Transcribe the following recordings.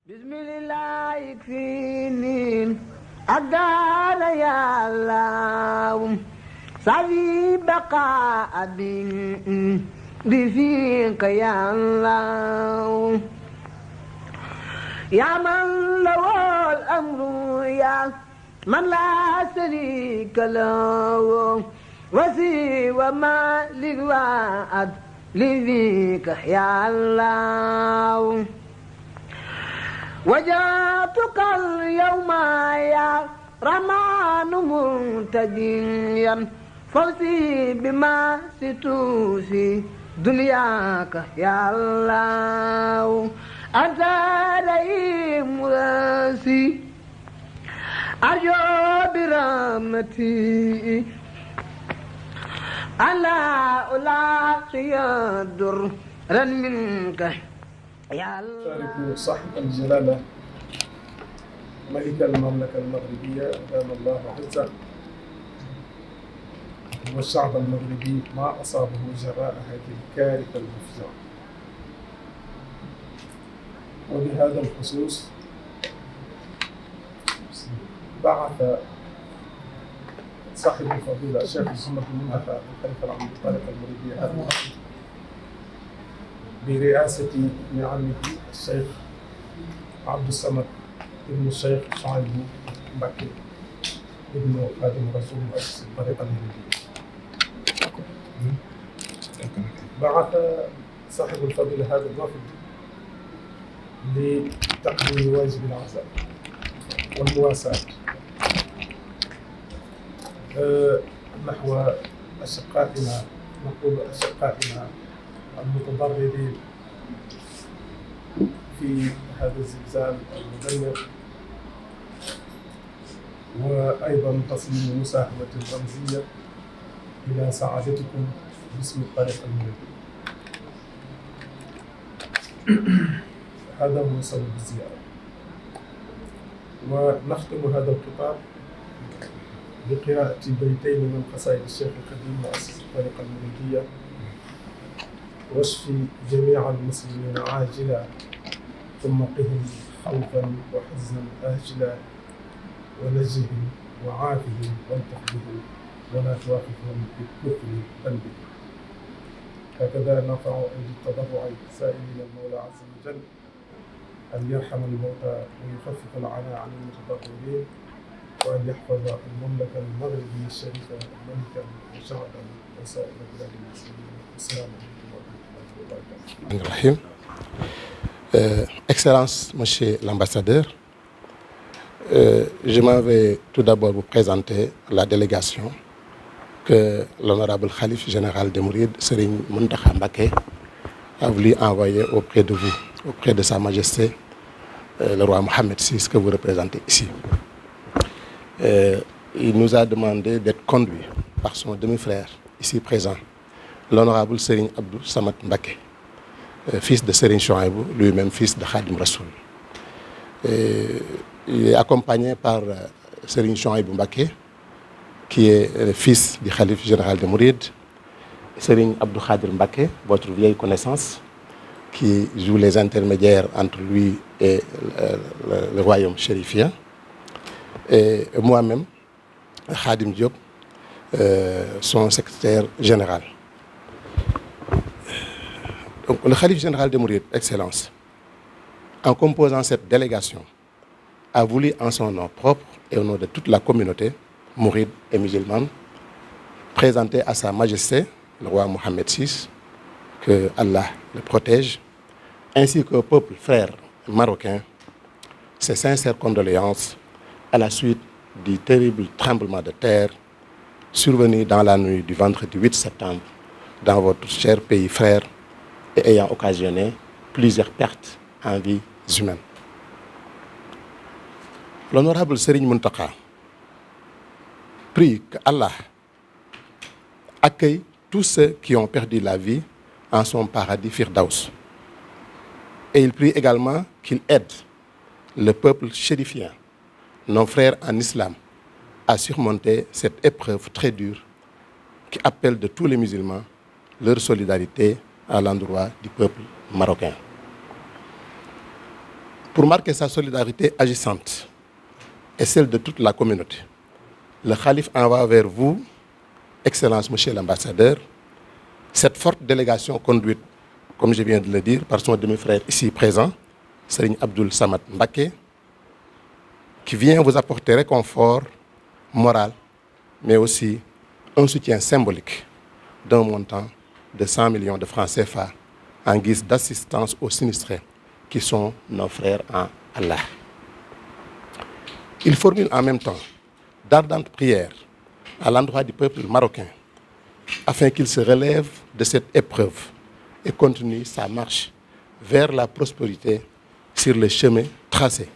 bismillah yakfini adana ya allah sabi baqa abin bifika ya allah ya man lahu al-amru ya man la sharika lahu wasi wa ma liwaad livika ya allah وجاتك اليوم يا رمان منتجيا فوزي بما ستوفي دنياك يا الله أنت رئيم راسي أرجو برحمتي ألا ألاقي درا منك شارك صاحب الجلالة ملك المملكة المغربية أدام الله عزه والشعب المغربي ما أصابه جراء هذه الكارثة المفزعة. وبهذا الخصوص بعث صاحب الفضيلة الشيخ محمد بن منتخى الخليفة العام للطريقة المغربية هذا برئاسة ابن عمه الشيخ عبد الصمد ابن الشيخ شعيب مبكي ابن خادم رسول مؤسس الطريقة المغربية. بعث صاحب الفضيلة هذا الوفد لتقديم واجب العزاء والمواساة نحو أشقائنا، نقول أشقائنا المتضررين في هذا الزلزال المدمر، وأيضا تسليم مساهمة رمزية إلى سعادتكم باسم الطريقة المغربية. هذا هو سبب الزيارة. ونختم هذا الخطاب بقراءة بيتين من قصائد الشيخ القديم مؤسس الطريقة المغربية: واشفي جميع المسلمين عاجلا ثم قهم خوفا وحزنا آجلا ونجهم وعافهم والطف بهم ولا توافقهم بالكفر ذنبهم. هكذا نرفع أيدي التضرع سائلين المولى عز وجل أن يرحم الموتى ويخفف العناء عن المتضررين، وأن يحفظ المملكة المغربية الشريفة ملكا وشعبا وسائر بلاد المسلمين. السلام عليكم. Excellence, Monsieur l'ambassadeur, je m'en vais tout d'abord vous présenter la délégation que l'honorable Khalife général des Mourides, Serigne Mountakha Mbacké, a voulu envoyer auprès de vous, auprès de Sa Majesté, le roi Mohammed VI, que vous représentez ici. Il nous a demandé d'être conduit par son demi-frère, ici présent, l'honorable Serigne Abdou Samad Mbacké, fils de Serigne Chouaïbou, lui-même fils de Khadim Rassoul. Il est accompagné par Serigne Chouaïbou Mbacké, qui est le fils du Khalife général des Mourides, Serigne Abdou Khadir Mbacké, votre vieille connaissance, qui joue les intermédiaires entre lui et le royaume chérifien, et moi-même, Khadim Diop, son secrétaire général. Donc, le Khalife général des Mourides, Excellence, en composant cette délégation, a voulu en son nom propre et au nom de toute la communauté mouride et musulmane présenter à Sa Majesté, le roi Mohammed VI, que Allah le protège, ainsi qu'au peuple frère marocain, ses sincères condoléances à la suite du terrible tremblement de terre survenu dans la nuit du vendredi 8 septembre dans votre cher pays frère et ayant occasionné plusieurs pertes en vies humaines. L'honorable Serigne Mountakha prie que Allah accueille tous ceux qui ont perdu la vie en son paradis Firdaus. Et il prie également qu'il aide le peuple chérifien, nos frères en islam, à surmonter cette épreuve très dure qui appelle de tous les musulmans leur solidarité à l'endroit du peuple marocain. Pour marquer sa solidarité agissante et celle de toute la communauté, le Khalife envoie vers vous, Excellence Monsieur l'ambassadeur, cette forte délégation conduite, comme je viens de le dire, par son demi-frère ici présent, Serigne Abdoul Samad Mbacké, qui vient vous apporter réconfort moral, mais aussi un soutien symbolique d'un montant de 100 millions de francs CFA en guise d'assistance aux sinistrés qui sont nos frères en Allah. Il formule en même temps d'ardentes prières à l'endroit du peuple marocain afin qu'il se relève de cette épreuve et continue sa marche vers la prospérité sur le chemin tracé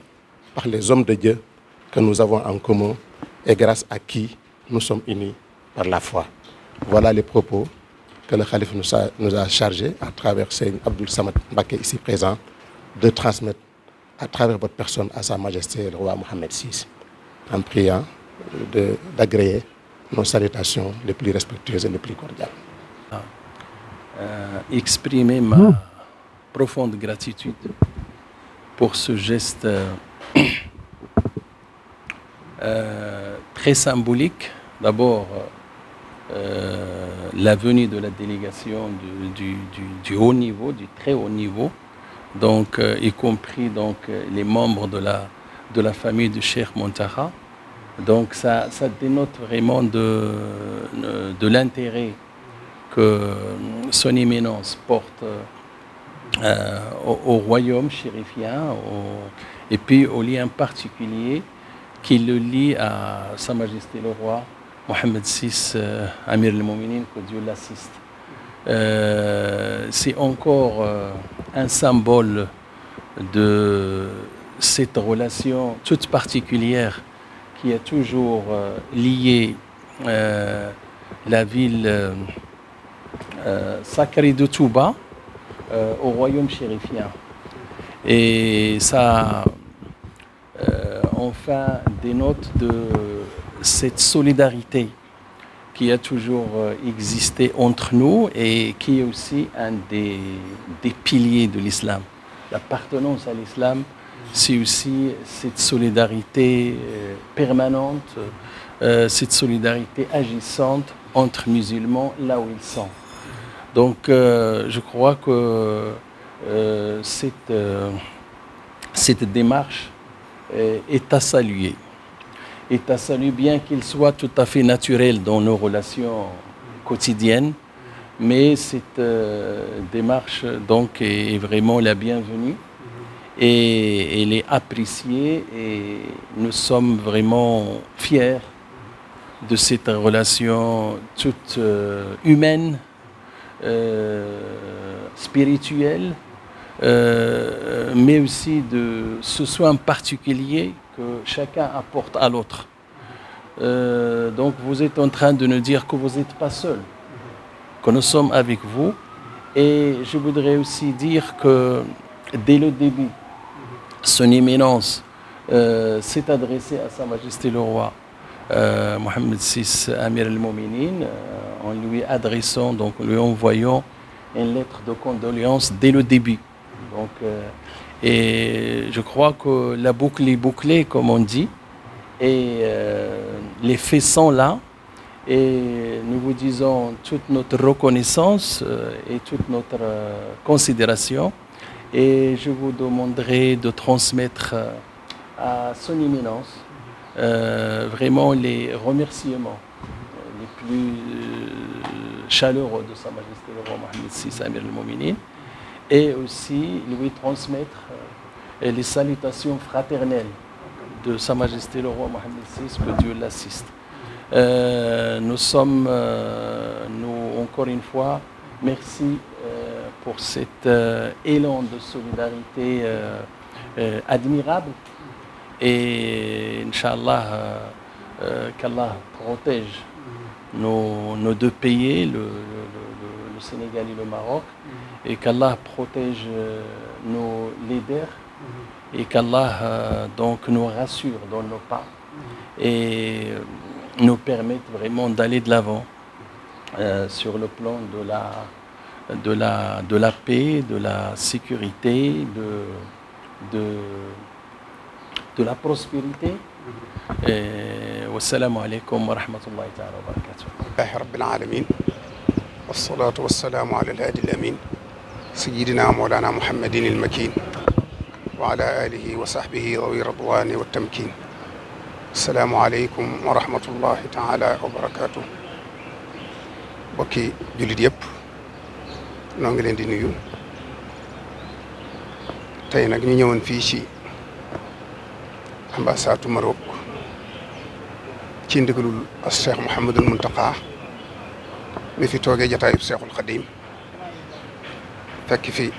par les hommes de Dieu que nous avons en commun et grâce à qui nous sommes unis par la foi. Voilà les propos que le Khalife nous a chargés à travers Serigne Abdoul Samad Mbacké ici présent de transmettre à travers votre personne à Sa Majesté le roi Mohammed VI, en priant d'agréer nos salutations les plus respectueuses et les plus cordiales. Exprimer ma profonde gratitude pour ce geste très symbolique. D'abord, la venue de la délégation du haut niveau, du très haut niveau, donc y compris donc les membres de la famille du Cheikh Mountakha. Donc ça dénote vraiment de l'intérêt que son éminence porte au royaume chérifien et puis au lien particulier qui le lie à Sa Majesté le roi Mohammed VI, Amir al-Mouminin, que Dieu l'assiste. C'est encore un symbole de cette relation toute particulière qui a toujours lié la ville sacrée de Touba au royaume chérifien. Et ça, enfin, dénote de cette solidarité qui a toujours existé entre nous et qui est aussi un des piliers de l'islam. L'appartenance à l'islam, c'est aussi cette solidarité permanente, cette solidarité agissante entre musulmans là où ils sont. Donc je crois que cette démarche est à saluer. Est à saluer, bien qu'il soit tout à fait naturel dans nos relations quotidiennes, mais cette démarche donc est vraiment la bienvenue et elle est appréciée et nous sommes vraiment fiers de cette relation toute humaine, spirituelle, mais aussi de ce soin particulier que chacun apporte à l'autre. Donc vous êtes en train de nous dire que vous n'êtes pas seul, que nous sommes avec vous. Et je voudrais aussi dire que dès le début, son éminence s'est adressée à Sa Majesté le roi Mohammed VI, Amir al-Mouminin, en lui adressant, donc en lui envoyant une lettre de condoléances dès le début. Donc, et je crois que la boucle est bouclée, comme on dit, et les faits sont là. Et nous vous disons toute notre reconnaissance et toute notre considération. Et je vous demanderai de transmettre à son éminence vraiment les remerciements les plus chaleureux de Sa Majesté le roi Mohammed VI, Amir al-Mouminin, et aussi lui transmettre les salutations fraternelles de Sa Majesté le roi Mohammed VI, que Dieu l'assiste. Nous sommes, nous, encore une fois, merci pour cet élan de solidarité admirable. Et Inch'Allah, qu'Allah protège nos deux pays, le Sénégal et le Maroc, et qu'Allah protège nos leaders, et qu'Allah donc nous rassure dans nos pas et nous permette vraiment d'aller de l'avant sur le plan de la paix, de la sécurité, de la prospérité. Wassalamu alaikum wa rahmatullahi ta'ala wa barakatuh. Alhamdulillahi rabbil alamin wassalatu wassalamu ala al-hadi al-amin sayyidina mawlana Muhammadin al-makin wa ala alihi wa sahbihi dhawi ridwani wat tamkin. Assalamu aleykum wa rahmatullahi taala wa barakatuh. Bokki jullit yëpp noo ngi leen di nuyu. Tey nag ñu ñëwoon fii ci ambassade Maroc ci ndigalul Cheikh Mouhamadul Muntaqa mi fi toogee jataayub Cheikhul Khadim fekk fi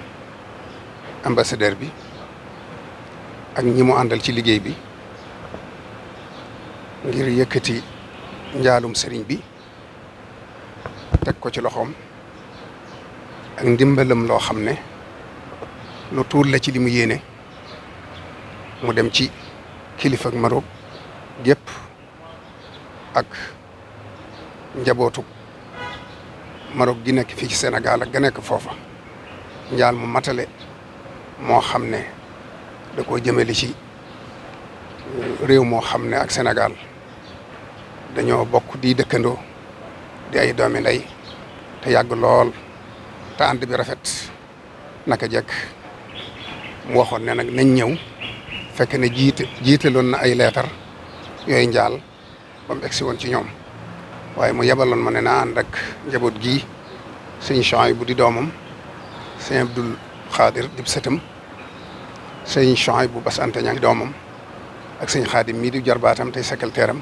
ambassadeur bi ak ñi mu àndal ci liggéey bi ngir yëkkati njaalum sëriñ bi teg ko ci loxoom ak ndimbalam loo xam ne lu tuur la ci li mu yéene mu dem ci kilifa ak Maroc gépp ak njabootu Maroc gi nekk fii ci Sénégal ak ga nekk foofa njaal mu matale moo xam ne da koo jëmale ci réew moo xam ne ak Sénégal dañoo bokk di dëkkandoo di ay doomi ndey te yàgg lool te ànd bi rafet naka jekk mu waxoon ne nag nañ ñëw fekk ne jiitaloon na ay leetar yooyu njaal ba mu egsi woon ci ñoom waaye mu yebaloon ma ne naa ànd ak njaboot gii sëñ Chouaïb bu di doomam sëñ Abdul Xaadir di sëtam sëñ Chouaïb bu Bass Anta Niang doomam ak sëñ Xaadim mii di jarbaatam tey secrétaire am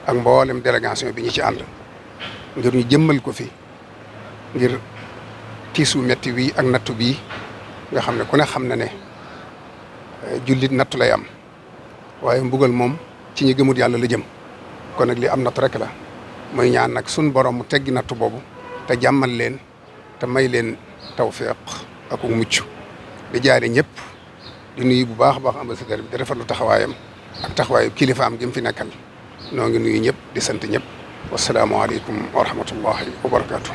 ak mboolem délégation bi ñu ci ànd ngir ñu jëmmal ko fi ngir tiisu metti wi ak nattu bii nga xam ne ku ne xam na ne jullit nattu lay am waaye mbugal moom ci ñi gëmut yàlla la jëm kon nag li am nattu rek la mooy ñaan nag sun borom mu teggi nattu boobu te jàmmal leen te may leen tawfiq ak mucc di jaare ñëpp di nuyu bu baax a baax ambassadeur bi di rafetlu taxawaayam ak taxawaayu kilifaam gi mu fi nekkal noo ngi nuyu ñëpp di sant ñëpp wasalaamualeykum wa rahmatullahi wa barakaatu.